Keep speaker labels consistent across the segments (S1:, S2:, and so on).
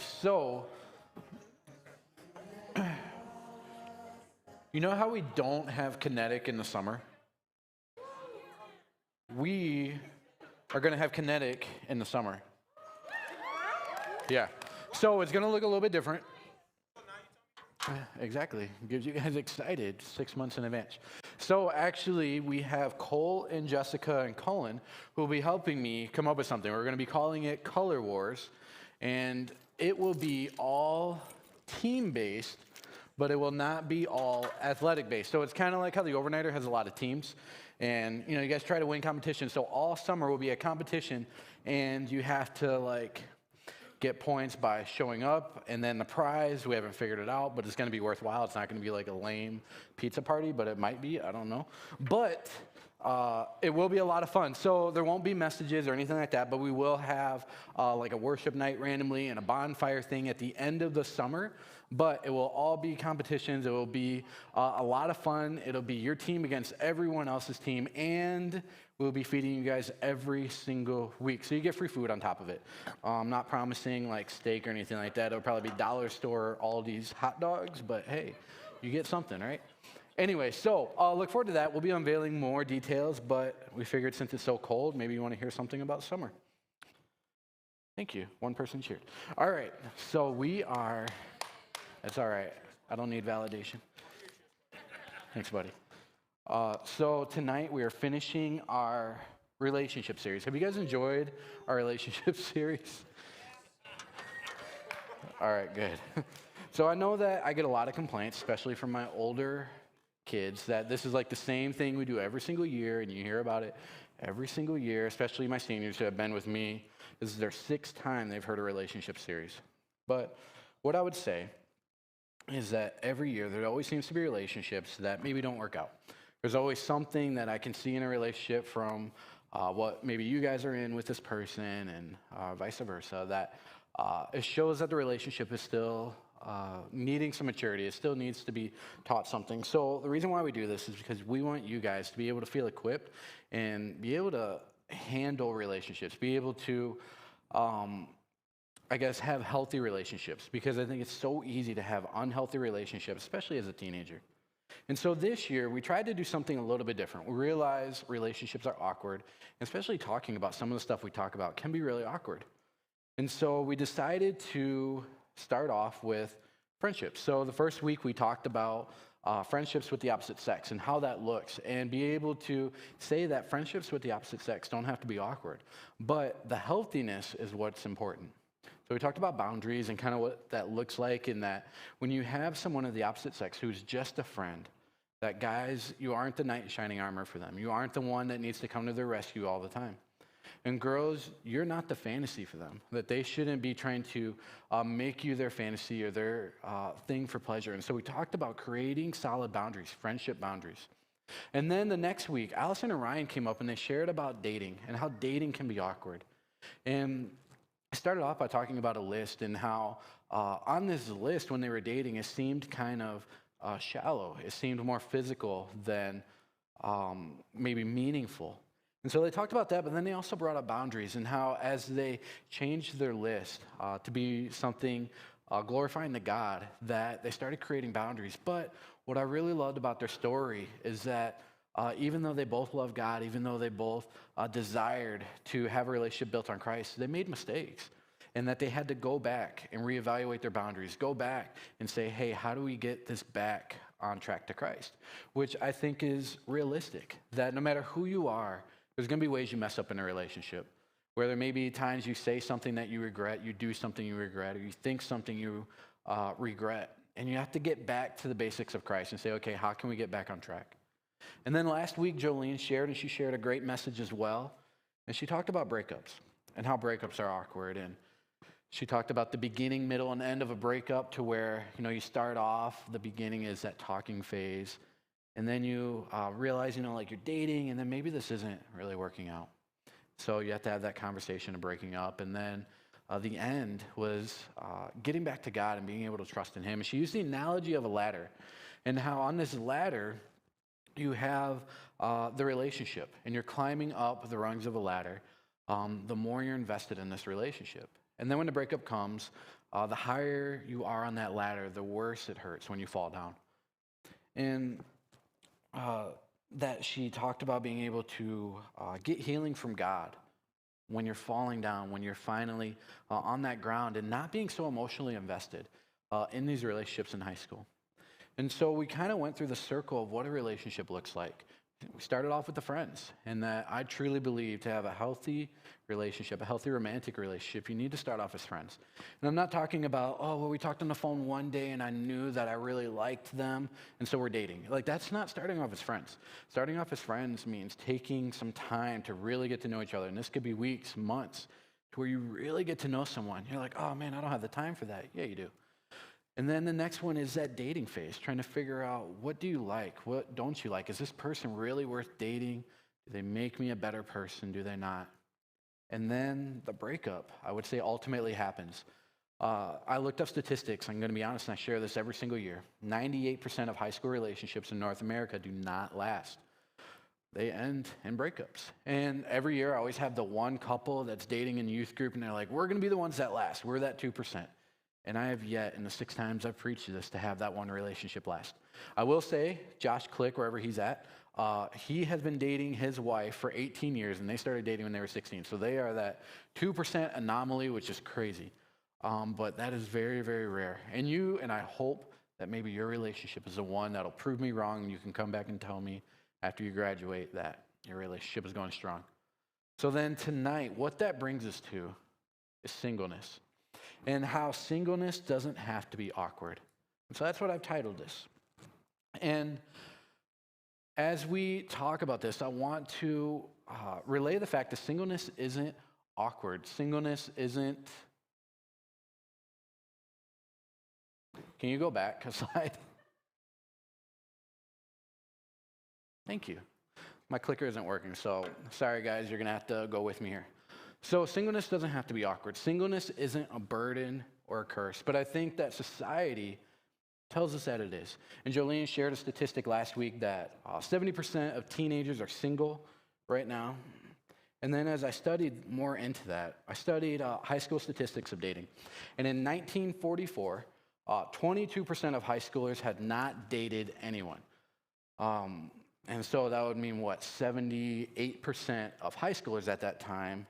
S1: so you know how we don't have Kinetic in the summer? We are going to have Kinetic in the summer. Yeah. So it's going to look a little bit different. Exactly. Gives you guys excited 6 months in advance. So actually, we have Cole and Jessica and Cullen who will be helping me come up with something. We're going to be calling it Color Wars, and it will be all team-based, but it will not be all athletic-based. So it's kind of like how the Overnighter has a lot of teams, and you guys try to win competition. So all summer will be a competition, and you have to get points by showing up, and then the prize, we haven't figured it out, but it's going to be worthwhile. It's not going to be like a lame pizza party, but it might be. I don't know. But it will be a lot of fun. So there won't be messages or anything like that, but we will have like a worship night randomly and a bonfire thing at the end of the summer. But it will all be competitions. It will be a lot of fun. It'll be your team against everyone else's team, and we'll be feeding you guys every single week. So you get free food on top of it. I'm not promising like steak or anything like that. It'll probably be dollar store Aldi's hot dogs, but hey, you get something, right? Anyway, so look forward to that. We'll be unveiling more details, but we figured since it's so cold, maybe you want to hear something about summer. Thank you. One person cheered. All right, so we are, that's all right. I don't need validation. Thanks, buddy. So tonight we are finishing our relationship series. Have you guys enjoyed our relationship series? All right, good. So I know that I get a lot of complaints, especially from my older kids, that this is like the same thing we do every single year, and you hear about it every single year, especially my seniors who have been with me. This is their 6th time they've heard a relationship series. But what I would say is that every year there always seems to be relationships that maybe don't work out. There's always something that I can see in a relationship from what maybe you guys are in with this person and vice versa, that it shows that the relationship is still needing some maturity. It still needs to be taught something. So the reason why we do this is because we want you guys to be able to feel equipped and be able to handle relationships, be able to, have healthy relationships, because I think it's so easy to have unhealthy relationships, especially as a teenager. And so this year, we tried to do something a little bit different. We realize relationships are awkward, especially talking about some of the stuff we talk about can be really awkward. And so we decided to start off with friendships. So the first week, we talked about friendships with the opposite sex and how that looks, and be able to say that friendships with the opposite sex don't have to be awkward, but the healthiness is what's important. So we talked about boundaries and kind of what that looks like, in that when you have someone of the opposite sex who's just a friend, that guys, you aren't the knight in shining armor for them. You aren't the one that needs to come to their rescue all the time. And girls, you're not the fantasy for them, that they shouldn't be trying to make you their fantasy or their thing for pleasure. And so we talked about creating solid boundaries, friendship boundaries. And then the next week, Allison and Ryan came up and they shared about dating and how dating can be awkward. And I started off by talking about a list and how on this list, when they were dating, it seemed kind of shallow. It seemed more physical than maybe meaningful. And so they talked about that, but then they also brought up boundaries and how as they changed their list to be something glorifying to God, that they started creating boundaries. But what I really loved about their story is that even though they both loved God, even though they both desired to have a relationship built on Christ, they made mistakes. And that they had to go back and reevaluate their boundaries, go back and say, hey, how do we get this back on track to Christ? Which I think is realistic, that no matter who you are, there's going to be ways you mess up in a relationship, where there may be times you say something that you regret, you do something you regret, or you think something you regret. And you have to get back to the basics of Christ and say, okay, how can we get back on track? And then last week, Jolene shared, and she shared a great message as well. And she talked about breakups and how breakups are awkward. And she talked about the beginning, middle, and end of a breakup, to where, you start off, the beginning is that talking phase. And then you realize, you're dating, and then maybe this isn't really working out. So you have to have that conversation of breaking up. And then the end was getting back to God and being able to trust in Him. And she used the analogy of a ladder, and how on this ladder, you have the relationship, and you're climbing up the rungs of a ladder, the more you're invested in this relationship. And then when the breakup comes, the higher you are on that ladder, the worse it hurts when you fall down. And that she talked about being able to get healing from God when you're falling down, when you're finally on that ground, and not being so emotionally invested in these relationships in high school. And so we kind of went through the circle of what a relationship looks like. We started off with the friends, and that I truly believe to have a healthy relationship, a healthy romantic relationship, you need to start off as friends. And I'm not talking about, oh, well, we talked on the phone one day and I knew that I really liked them, and so we're dating. Like, that's not starting off as friends. Starting off as friends means taking some time to really get to know each other. And this could be weeks, months, to where you really get to know someone. You're like, oh man, I don't have the time for that. Yeah, you do. And then the next one is that dating phase, trying to figure out, what do you like? What don't you like? Is this person really worth dating? Do they make me a better person? Do they not? And then the breakup, I would say, ultimately happens. I looked up statistics. I'm going to be honest, and I share this every single year. 98% of high school relationships in North America do not last. They end in breakups. And every year I always have the one couple that's dating in youth group, and they're like, we're going to be the ones that last. We're that 2%. And I have yet, in the 6 times I've preached this, to have that one relationship last. I will say, Josh Click, wherever he's at, he has been dating his wife for 18 years, and they started dating when they were 16. So they are that 2% anomaly, which is crazy. But that is very, very rare. And I hope that maybe your relationship is the one that'll prove me wrong, and you can come back and tell me after you graduate that your relationship is going strong. So then tonight, what that brings us to is singleness, and how singleness doesn't have to be awkward. And so that's what I've titled this. And as we talk about this, I want to relay the fact that singleness isn't awkward. Singleness isn't... Can you go back a slide? Thank you. My clicker isn't working, so sorry guys, you're gonna have to go with me here. So singleness doesn't have to be awkward. Singleness isn't a burden or a curse, but I think that society tells us that it is. And Jolene shared a statistic last week that 70% of teenagers are single right now. And then as I studied more into that, I studied high school statistics of dating. And in 1944, 22% of high schoolers had not dated anyone. And so that would mean, what, 78% of high schoolers at that time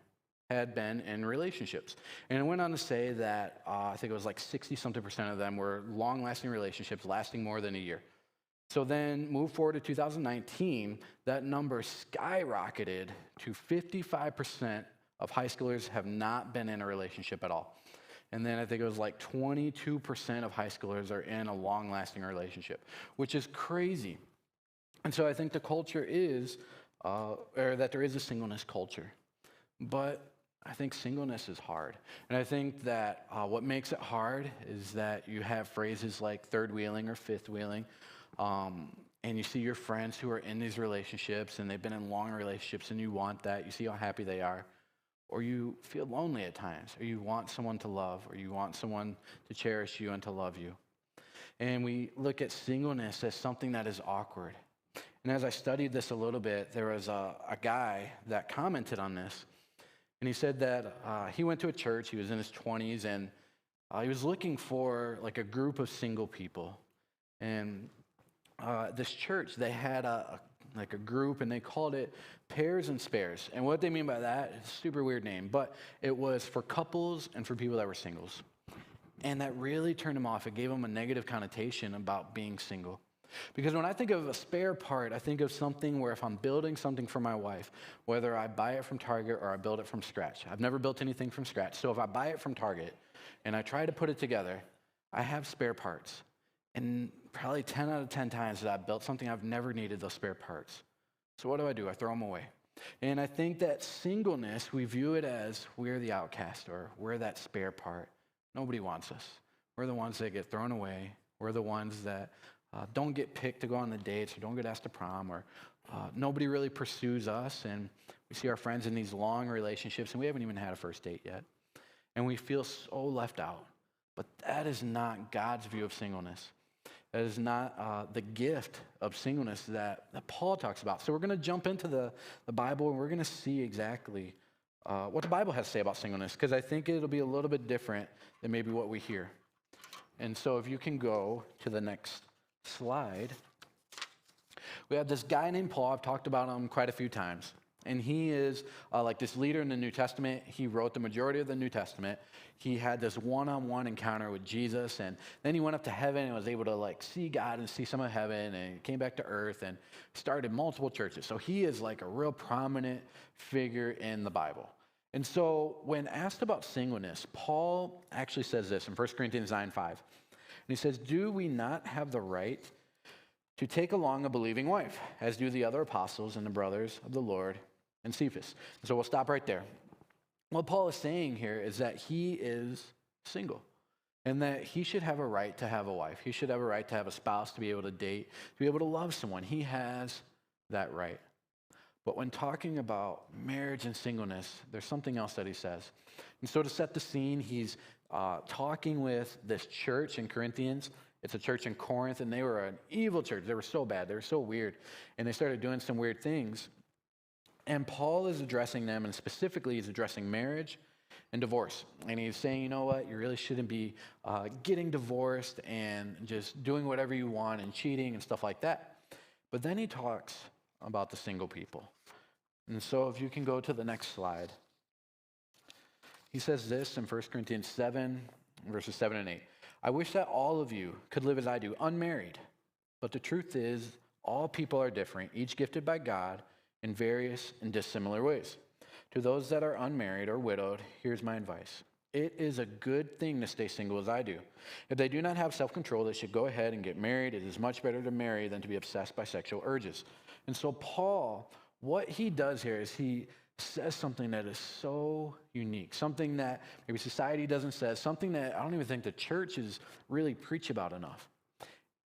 S1: had been in relationships. And it went on to say that I think it was like 60-something% of them were long-lasting relationships, lasting more than a year. So then move forward to 2019, that number skyrocketed to 55% of high schoolers have not been in a relationship at all. And then I think it was like 22% of high schoolers are in a long-lasting relationship, which is crazy. And so I think the culture is, or that there is a singleness culture. But I think singleness is hard. And I think that what makes it hard is that you have phrases like third wheeling or fifth wheeling. And you see your friends who are in these relationships and they've been in long relationships and you want that. You see how happy they are. Or you feel lonely at times, or you want someone to love, or you want someone to cherish you and to love you. And we look at singleness as something that is awkward. And as I studied this a little bit, there was a guy that commented on this. And he said that he went to a church, he was in his 20s, and he was looking for like a group of single people. And this church, they had a group, and they called it Pairs and Spares. And what they mean by that, it's a super weird name, but it was for couples and for people that were singles. And that really turned him off. It gave him a negative connotation about being single. Because when I think of a spare part, I think of something where if I'm building something for my wife, whether I buy it from Target or I build it from scratch. I've never built anything from scratch. So if I buy it from Target and I try to put it together, I have spare parts. And probably 10 out of 10 times that I've built something, I've never needed those spare parts. So what do? I throw them away. And I think that singleness, we view it as we're the outcast or we're that spare part. Nobody wants us. We're the ones that get thrown away. We're the ones that don't get picked to go on the dates or don't get asked to prom, or nobody really pursues us. And we see our friends in these long relationships and we haven't even had a first date yet. And we feel so left out. But that is not God's view of singleness. That is not the gift of singleness that Paul talks about. So we're going to jump into the Bible and we're going to see exactly what the Bible has to say about singleness, because I think it'll be a little bit different than maybe what we hear. And so if you can go to the next slide, we have this guy named Paul. I've talked about him quite a few times. And he is like this leader in the New Testament. He wrote the majority of the New Testament. He had this one-on-one encounter with Jesus, and then he went up to heaven and was able to like see God and see some of heaven, and he came back to earth and started multiple churches. So he is like a real prominent figure in the Bible. And so when asked about singleness, Paul actually says this in 1 Corinthians 9:5. And he says, "Do we not have the right to take along a believing wife, as do the other apostles and the brothers of the Lord and Cephas?" And so we'll stop right there. What Paul is saying here is that he is single and that he should have a right to have a wife. He should have a right to have a spouse, to be able to date, to be able to love someone. He has that right. But when talking about marriage and singleness, there's something else that he says. And so to set the scene, he's talking with this church in Corinthians. It's a church in Corinth, and they were an evil church. They were so bad. They were so weird. And they started doing some weird things. And Paul is addressing them, and specifically he's addressing marriage and divorce. And he's saying, you know what, you really shouldn't be getting divorced and just doing whatever you want and cheating and stuff like that. But then he talks about the single people. And so if you can go to the next slide. He says this in 1 Corinthians 7, verses 7 and 8. "I wish that all of you could live as I do, unmarried. But the truth is, all people are different, each gifted by God in various and dissimilar ways. To those that are unmarried or widowed, here's my advice. It is a good thing to stay single as I do. If they do not have self-control, they should go ahead and get married. It is much better to marry than to be obsessed by sexual urges." And so Paul, what he does here is he says something that is so unique, something that maybe society doesn't say, something that I don't even think the churches really preach about enough.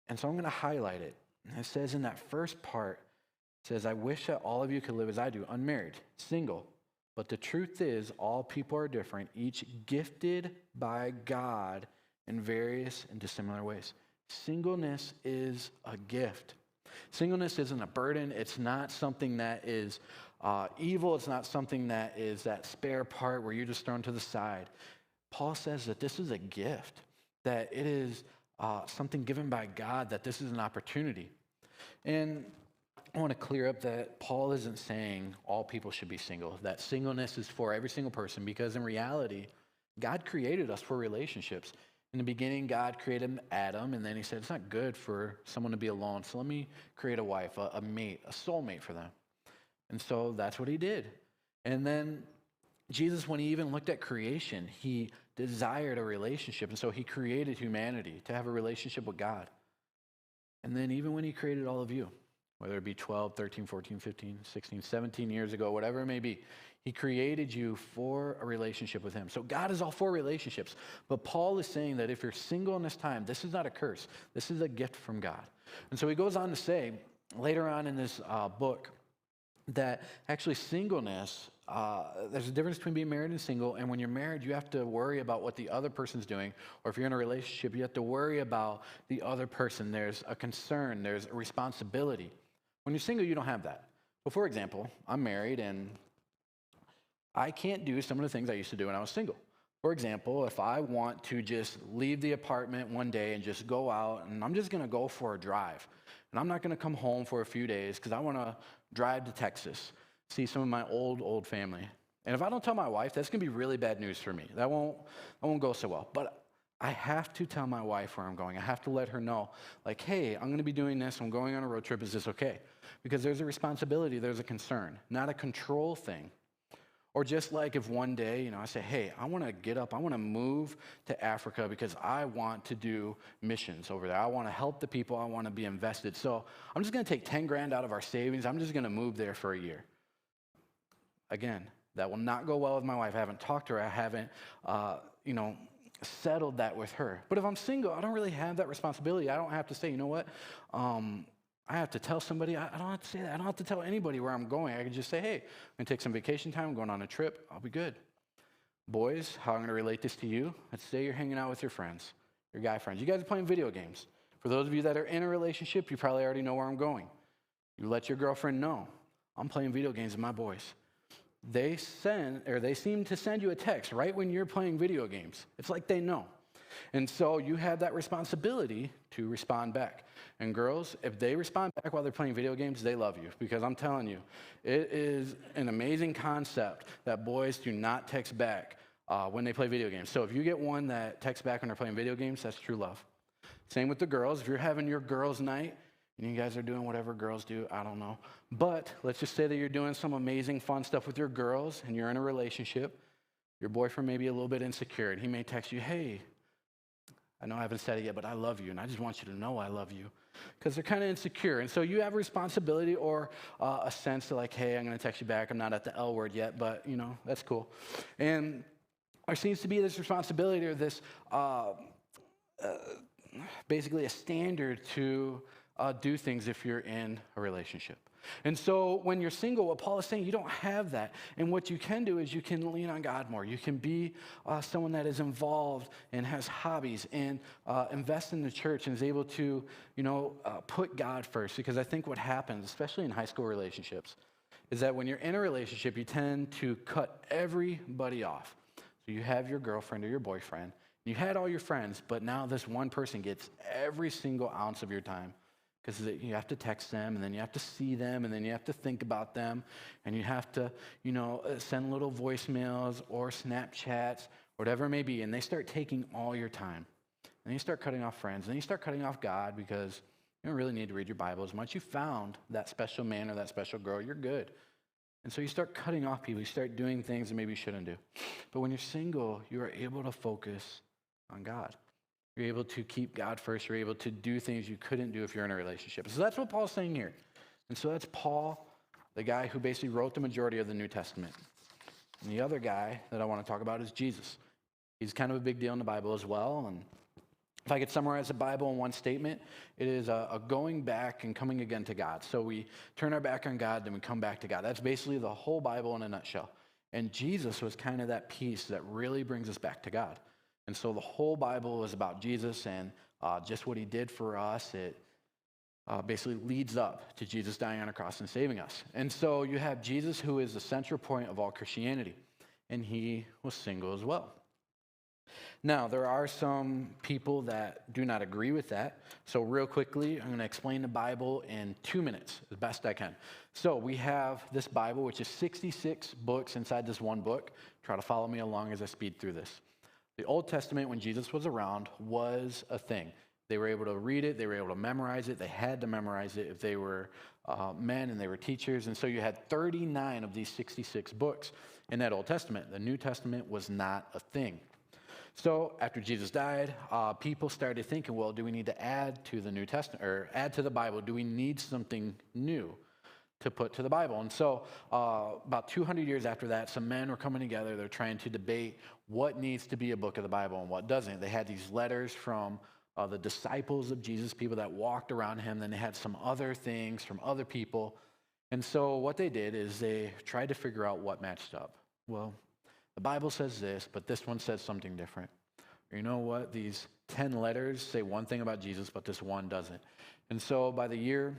S1: And so I'm going to highlight it. And it says in that first part, it says, "I wish that all of you could live as I do, unmarried, single. But the truth is, all people are different, each gifted by God in various and dissimilar ways." Singleness is a gift. Singleness isn't a burden. It's not something that is evil. It's not something that is that spare part where you're just thrown to the side. Paul says that this is a gift, that it is something given by God, that this is an opportunity. And I want to clear up that Paul isn't saying all people should be single, that singleness is for every single person, because in reality, God created us for relationships. In the beginning, God created Adam, and then he said, it's not good for someone to be alone, so let me create a wife, a mate, a soulmate for them. And so that's what he did. And then Jesus, when he even looked at creation, he desired a relationship, and so he created humanity to have a relationship with God. And then even when he created all of you, whether it be 12, 13, 14, 15, 16, 17 years ago, whatever it may be, he created you for a relationship with him. So God is all for relationships. But Paul is saying that if you're single in this time, this is not a curse. This is a gift from God. And so he goes on to say later on in this book that actually singleness, there's a difference between being married and single. And when you're married, you have to worry about what the other person's doing. Or if you're in a relationship, you have to worry about the other person. There's a concern. There's a responsibility. When you're single, you don't have that. Well, for example, I'm married and I can't do some of the things I used to do when I was single. For example, if I want to just leave the apartment one day and just go out, and I'm just going to go for a drive, and I'm not going to come home for a few days because I want to drive to Texas, see some of my old family. And if I don't tell my wife, that's going to be really bad news for me. That won't go so well. But I have to tell my wife where I'm going. I have to let her know, like, hey, I'm going to be doing this. I'm going on a road trip. Is this okay? Because there's a responsibility. There's a concern, not a control thing. Or just like if one day, I say, hey, I want to get up. I want to move to Africa because I want to do missions over there. I want to help the people. I want to be invested. So I'm just going to take 10 grand out of our savings. I'm just going to move there for a year. Again, that will not go well with my wife. I haven't talked to her. I haven't, settled that with her. But if I'm single, I don't really have that responsibility. I don't have to say, you know what, I have to tell somebody. I don't have to say that. I don't have to tell anybody where I'm going. I can just say, hey, I'm going to take some vacation time. I'm going on a trip. I'll be good. Boys, how I'm going to relate this to you, let's say you're hanging out with your friends, your guy friends. You guys are playing video games. For those of you that are in a relationship, you probably already know where I'm going. You let your girlfriend know, I'm playing video games with my boys. they seem to send you a text right when you're playing video games. It's like they know. And so you have that responsibility to respond back. And girls, if they respond back while they're playing video games, they love you. Because I'm telling you, it is an amazing concept that boys do not text back when they play video games. So if you get one that texts back when they're playing video games, that's true love. Same with the girls. If you're having your girls' night, and you guys are doing whatever girls do, I don't know. But let's just say that you're doing some amazing fun stuff with your girls, and you're in a relationship. Your boyfriend may be a little bit insecure, and he may text you, hey, I know I haven't said it yet, but I love you, and I just want you to know I love you. Because they're kind of insecure. And so you have a responsibility or a sense to like, hey, I'm going to text you back. I'm not at the L word yet, but, that's cool. And there seems to be this responsibility or this basically a standard to do things if you're in a relationship. And so when you're single, what Paul is saying, you don't have that. And what you can do is you can lean on God more. You can be someone that is involved and has hobbies and invest in the church and is able to, put God first. Because I think what happens, especially in high school relationships, is that when you're in a relationship, you tend to cut everybody off. So you have your girlfriend or your boyfriend. You had all your friends, but now this one person gets every single ounce of your time. Because you have to text them, and then you have to see them, and then you have to think about them, and you have to, send little voicemails or Snapchats, whatever it may be, and they start taking all your time. And you start cutting off friends, and then you start cutting off God because you don't really need to read your Bible. Once you found that special man or that special girl, you're good. And so you start cutting off people. You start doing things that maybe you shouldn't do. But when you're single, you are able to focus on God. You're able to keep God first. You're able to do things you couldn't do if you're in a relationship. So that's what Paul's saying here. And so that's Paul, the guy who basically wrote the majority of the New Testament. And the other guy that I want to talk about is Jesus. He's kind of a big deal in the Bible as well. And if I could summarize the Bible in one statement, it is a going back and coming again to God. So we turn our back on God, then we come back to God. That's basically the whole Bible in a nutshell. And Jesus was kind of that piece that really brings us back to God. And so the whole Bible is about Jesus and just what he did for us. It basically leads up to Jesus dying on a cross and saving us. And so you have Jesus, who is the central point of all Christianity. And he was single as well. Now, there are some people that do not agree with that. So real quickly, I'm going to explain the Bible in 2 minutes, as best I can. So we have this Bible, which is 66 books inside this one book. Try to follow me along as I speed through this. The Old Testament, when Jesus was around, was a thing. They were able to read it. They were able to memorize it. They had to memorize it if they were men and they were teachers. And so you had 39 of these 66 books in that Old Testament. The New Testament was not a thing. So after Jesus died, people started thinking, well, do we need to add to the New Testament or add to the Bible? Do we need something new to put to the Bible? And so about 200 years after that, some men were coming together. They're trying to debate what needs to be a book of the Bible and what doesn't. They had these letters from the disciples of Jesus, people that walked around him. Then they had some other things from other people. And so what they did is they tried to figure out what matched up. Well, the Bible says this, but this one says something different. Or you know what? These 10 letters say one thing about Jesus, but this one doesn't. And so by the year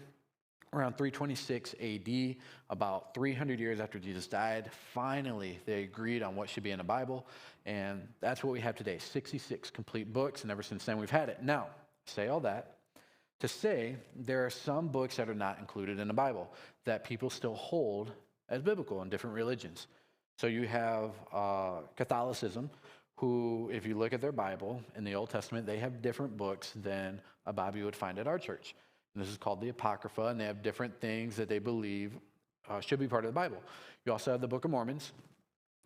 S1: around 326 AD, about 300 years after Jesus died, finally they agreed on what should be in the Bible, and that's what we have today, 66 complete books, and ever since then we've had it. Now, say all that to say there are some books that are not included in the Bible that people still hold as biblical in different religions. So you have Catholicism, who, if you look at their Bible in the Old Testament, they have different books than a Bible you would find at our church. And this is called the Apocrypha, and they have different things that they believe should be part of the Bible. You also have the Book of Mormons,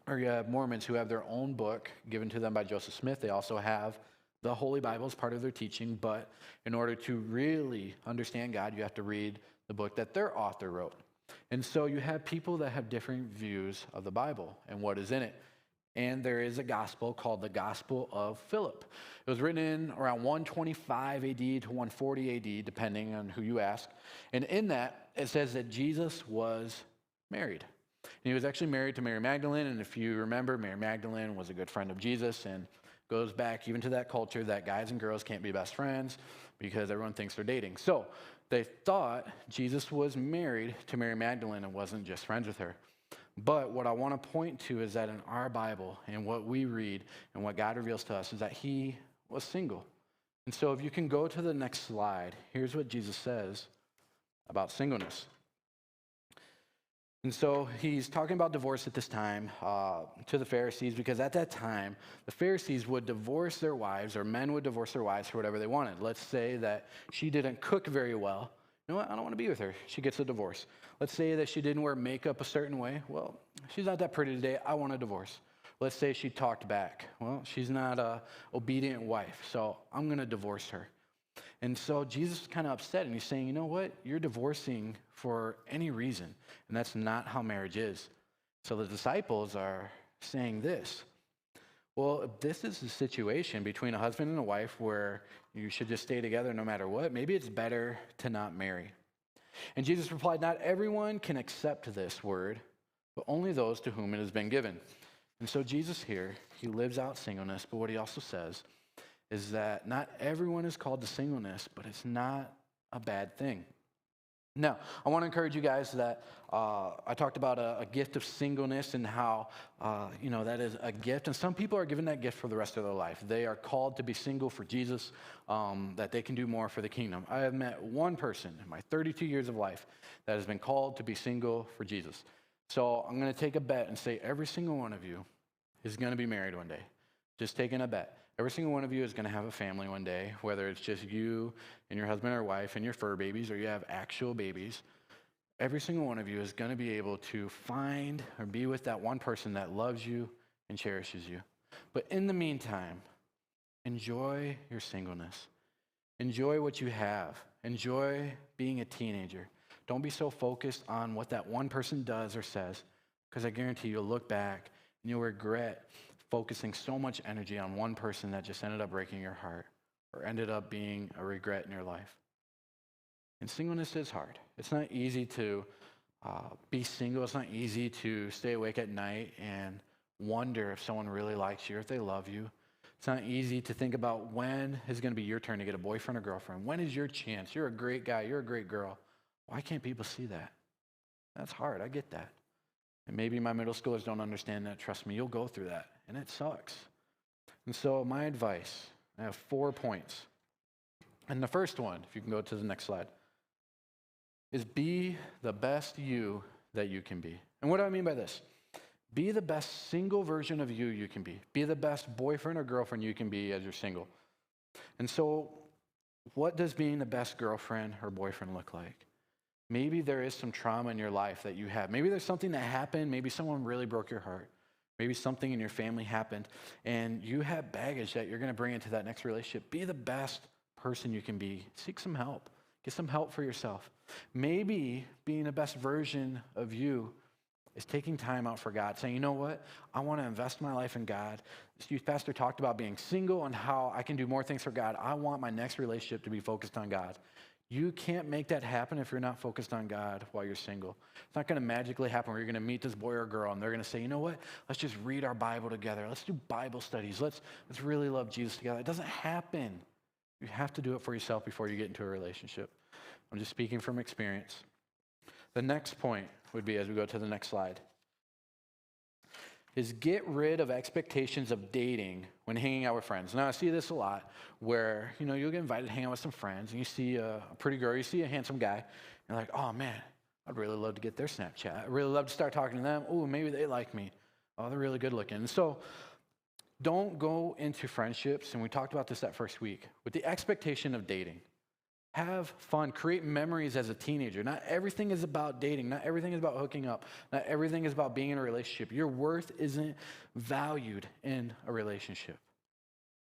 S1: or you have Mormons who have their own book given to them by Joseph Smith. They also have the Holy Bible as part of their teaching, but in order to really understand God, you have to read the book that their author wrote. And so you have people that have different views of the Bible and what is in it. And there is a gospel called the Gospel of Philip. It was written in around 125 AD to 140 AD, depending on who you ask. And in that, it says that Jesus was married. And he was actually married to Mary Magdalene. And if you remember, Mary Magdalene was a good friend of Jesus and goes back even to that culture that guys and girls can't be best friends because everyone thinks they're dating. So they thought Jesus was married to Mary Magdalene and wasn't just friends with her. But what I want to point to is that in our Bible and what we read and what God reveals to us is that he was single. And so if you can go to the next slide, here's what Jesus says about singleness. And so he's talking about divorce at this time to the Pharisees, because at that time, the Pharisees would divorce their wives, or men would divorce their wives for whatever they wanted. Let's say that she didn't cook very well. You know what? I don't want to be with her. She gets a divorce. Let's say that she didn't wear makeup a certain way. Well, she's not that pretty today. I want a divorce. Let's say she talked back. Well, she's not an obedient wife, so I'm going to divorce her. And so Jesus is kind of upset, and he's saying, you know what? You're divorcing for any reason, and that's not how marriage is. So the disciples are saying this. Well, if this is the situation between a husband and a wife where you should just stay together no matter what, maybe it's better to not marry. And Jesus replied, not everyone can accept this word, but only those to whom it has been given. And so Jesus here, he lives out singleness, but what he also says is that not everyone is called to singleness, but it's not a bad thing. Now, I want to encourage you guys that I talked about a gift of singleness and how, that is a gift. And some people are given that gift for the rest of their life. They are called to be single for Jesus, that they can do more for the kingdom. I have met one person in my 32 years of life that has been called to be single for Jesus. So I'm going to take a bet and say every single one of you is going to be married one day. Just taking a bet. Every single one of you is going to have a family one day, whether it's just you and your husband or wife and your fur babies, or you have actual babies. Every single one of you is going to be able to find or be with that one person that loves you and cherishes you. But in the meantime, enjoy your singleness. Enjoy what you have. Enjoy being a teenager. Don't be so focused on what that one person does or says, because I guarantee you'll look back and you'll regret focusing so much energy on one person that just ended up breaking your heart or ended up being a regret in your life. And singleness is hard. It's not easy to be single. It's not easy to stay awake at night and wonder if someone really likes you or if they love you. It's not easy to think about when is going to be your turn to get a boyfriend or girlfriend. When is your chance? You're a great guy. You're a great girl. Why can't people see that? That's hard. I get that. And maybe my middle schoolers don't understand that. Trust me, you'll go through that. And it sucks. And so my advice, I have 4 points. And the first one, if you can go to the next slide, is be the best you that you can be. And what do I mean by this? Be the best single version of you can be. Be the best boyfriend or girlfriend you can be as you're single. And so what does being the best girlfriend or boyfriend look like? Maybe there is some trauma in your life that you have. Maybe there's something that happened. Maybe someone really broke your heart. Maybe something in your family happened, and you have baggage that you're going to bring into that next relationship. Be the best person you can be. Seek some help. Get some help for yourself. Maybe being the best version of you is taking time out for God, saying, you know what? I want to invest my life in God. This youth pastor talked about being single and how I can do more things for God. I want my next relationship to be focused on God. You can't make that happen if you're not focused on God while you're single. It's not going to magically happen where you're going to meet this boy or girl and they're going to say, you know what? Let's just read our Bible together. Let's do Bible studies. Let's really love Jesus together. It doesn't happen. You have to do it for yourself before you get into a relationship. I'm just speaking from experience. The next point would be, as we go to the next slide, is get rid of expectations of dating when hanging out with friends. Now, I see this a lot where, you'll get invited to hang out with some friends, and you see a pretty girl, you see a handsome guy, and you're like, oh, man, I'd really love to get their Snapchat. I'd really love to start talking to them. Oh, maybe they like me. Oh, they're really good looking. And so don't go into friendships, and we talked about this that first week, with the expectation of dating. Have fun. Create memories as a teenager. Not everything is about dating. Not everything is about hooking up. Not everything is about being in a relationship. Your worth isn't valued in a relationship.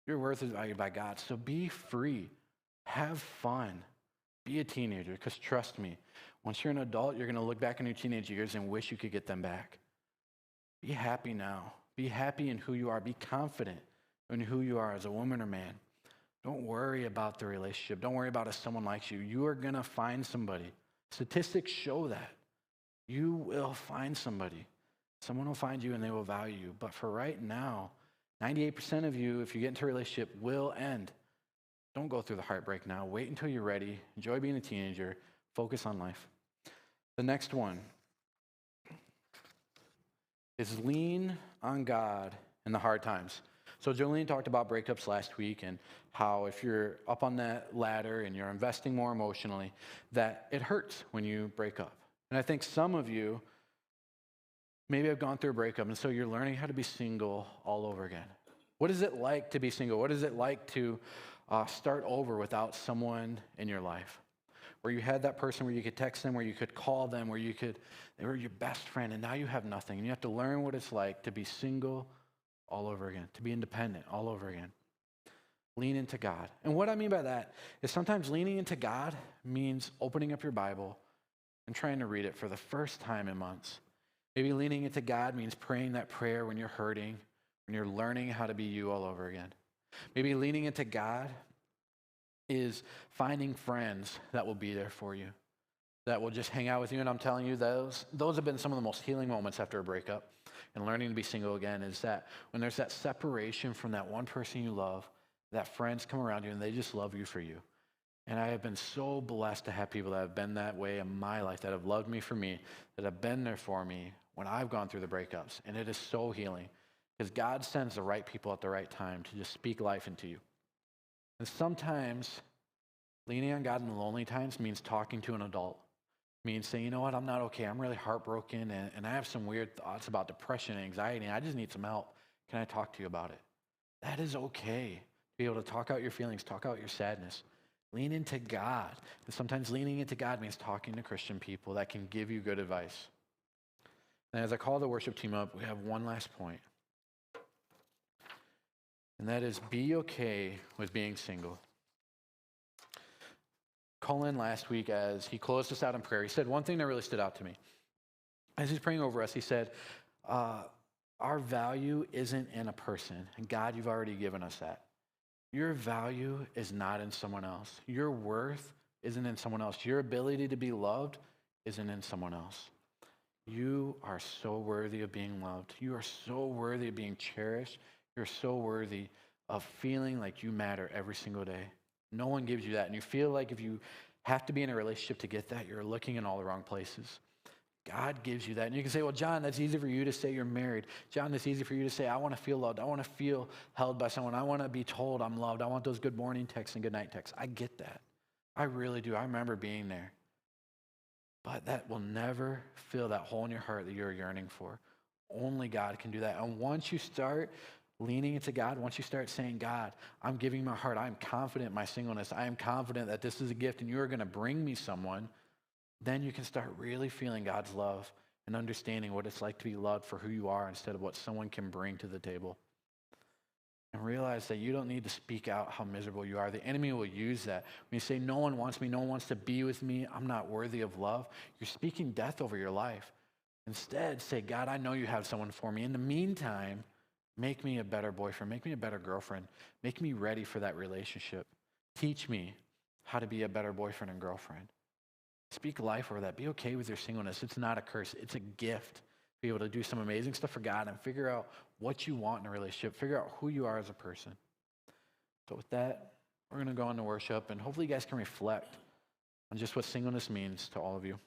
S1: Your worth is valued by God. So be free. Have fun. Be a teenager, because trust me, once you're an adult, you're going to look back on your teenage years and wish you could get them back. Be happy now. Be happy in who you are. Be confident in who you are as a woman or man. Don't worry about the relationship. Don't worry about if someone likes you. You are going to find somebody. Statistics show that. You will find somebody. Someone will find you and they will value you. But for right now, 98% of you, if you get into a relationship, will end. Don't go through the heartbreak now. Wait until you're ready. Enjoy being a teenager. Focus on life. The next one is lean on God in the hard times. So Jolene talked about breakups last week and how if you're up on that ladder and you're investing more emotionally, that it hurts when you break up. And I think some of you maybe have gone through a breakup, and so you're learning how to be single all over again. What is it like to be single? What is it like to start over without someone in your life? Where you had that person where you could text them, where you could call them, they were your best friend, and now you have nothing. And you have to learn what it's like to be single all over again, to be independent all over again. Lean into God. And what I mean by that is sometimes leaning into God means opening up your Bible and trying to read it for the first time in months. Maybe leaning into God means praying that prayer when you're hurting, when you're learning how to be you all over again. Maybe leaning into God is finding friends that will be there for you, that will just hang out with you. And I'm telling you, those have been some of the most healing moments after a breakup. And learning to be single again is that when there's that separation from that one person you love, that friends come around you and they just love you for you. And I have been so blessed to have people that have been that way in my life, that have loved me for me, that have been there for me when I've gone through the breakups. And it is so healing because God sends the right people at the right time to just speak life into you. And sometimes leaning on God in the lonely times means talking to an adult. Means saying, you know what, I'm not okay. I'm really heartbroken and I have some weird thoughts about depression and anxiety and I just need some help. Can I talk to you about it? That is okay. To be able to talk out your feelings, talk out your sadness. Lean into God. And sometimes leaning into God means talking to Christian people that can give you good advice. And as I call the worship team up, we have one last point. And that is be okay with being single. Colin last week, as he closed us out in prayer, he said one thing that really stood out to me. As he's praying over us, he said, our value isn't in a person. And God, you've already given us that. Your value is not in someone else. Your worth isn't in someone else. Your ability to be loved isn't in someone else. You are so worthy of being loved. You are so worthy of being cherished. You're so worthy of feeling like you matter every single day. No one gives you that. And you feel like if you have to be in a relationship to get that, you're looking in all the wrong places. God gives you that. And you can say, well, John, that's easy for you to say you're married. John, that's easy for you to say, I want to feel loved. I want to feel held by someone. I want to be told I'm loved. I want those good morning texts and good night texts. I get that. I really do. I remember being there. But that will never fill that hole in your heart that you're yearning for. Only God can do that. And once you start leaning into God, once you start saying, God, I'm giving my heart. I'm confident in my singleness. I am confident that this is a gift and you are going to bring me someone. Then you can start really feeling God's love and understanding what it's like to be loved for who you are instead of what someone can bring to the table. And realize that you don't need to speak out how miserable you are. The enemy will use that. When you say, no one wants me, no one wants to be with me, I'm not worthy of love, you're speaking death over your life. Instead, say, God, I know you have someone for me. In the meantime, make me a better boyfriend. Make me a better girlfriend. Make me ready for that relationship. Teach me how to be a better boyfriend and girlfriend. Speak life over that. Be okay with your singleness. It's not a curse. It's a gift. Be able to do some amazing stuff for God and figure out what you want in a relationship. Figure out who you are as a person. So with that, we're going to go on to worship, and hopefully you guys can reflect on just what singleness means to all of you.